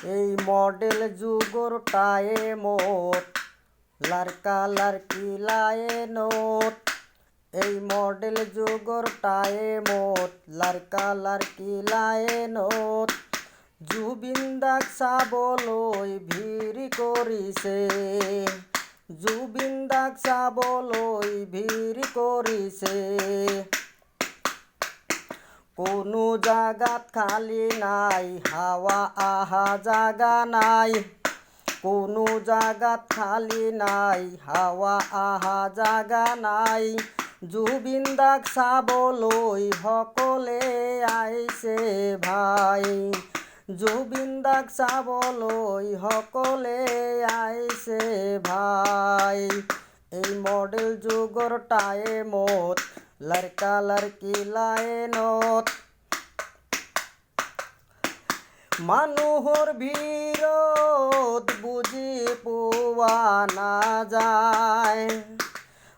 এই মডেল যুগর টাইমত লারকা লারকি লায়ে নোট। এই মডেল যুগর টাইমত লারকা লারকি লায়ে নোট। জুবিনদাক চাবলৈ ভিৰ কৰিছে, জুবিনদাক চাবলৈ ভিৰ কৰিছে। কোনো জাগাত খালি নাই, হাৱা আহা জাগা নাই। কোনো জাগাত খালি নাই, হাৱা আহা জাগা নাই। জুবিনদাক চাবলৈ সকলে আহিছে ভাই, জুবিনদাক চাবলৈ সকলে আহিছে ভাই। এই মডেল যুগৰ টাইমত লাৰকা লাৰকি লাইনত। মানুহৰ ভিৰত বুজি পোৱা নাযায়,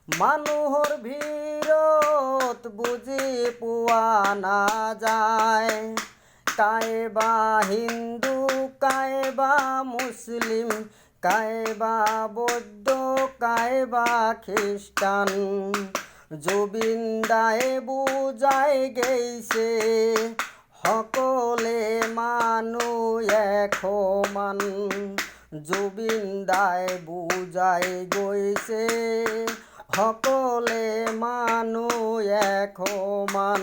মানুহৰ ভিৰত বুজি পোৱা নাযায়। কাইবা হিন্দু, কাইবা মুছলিম, কাইবা বৌদ্ধ, কাইবা খ্ৰীষ্টান। জুবিনদাই বুজাই গৈছে সকলে মানুহ এক সমান। জুবিনদাই বুজাই গৈছে সকলে মানুহ এক সমান।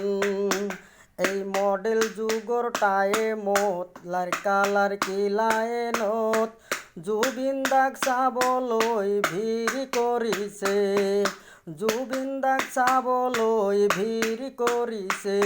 এই মডেল যুগৰ টাইমত লাৰকা লাৰকি লাইনত। জুবিনদাক চাবলৈ ভিৰ কৰিছে, জুবিনদাক চাবলৈ ভিৰ কৰিছে।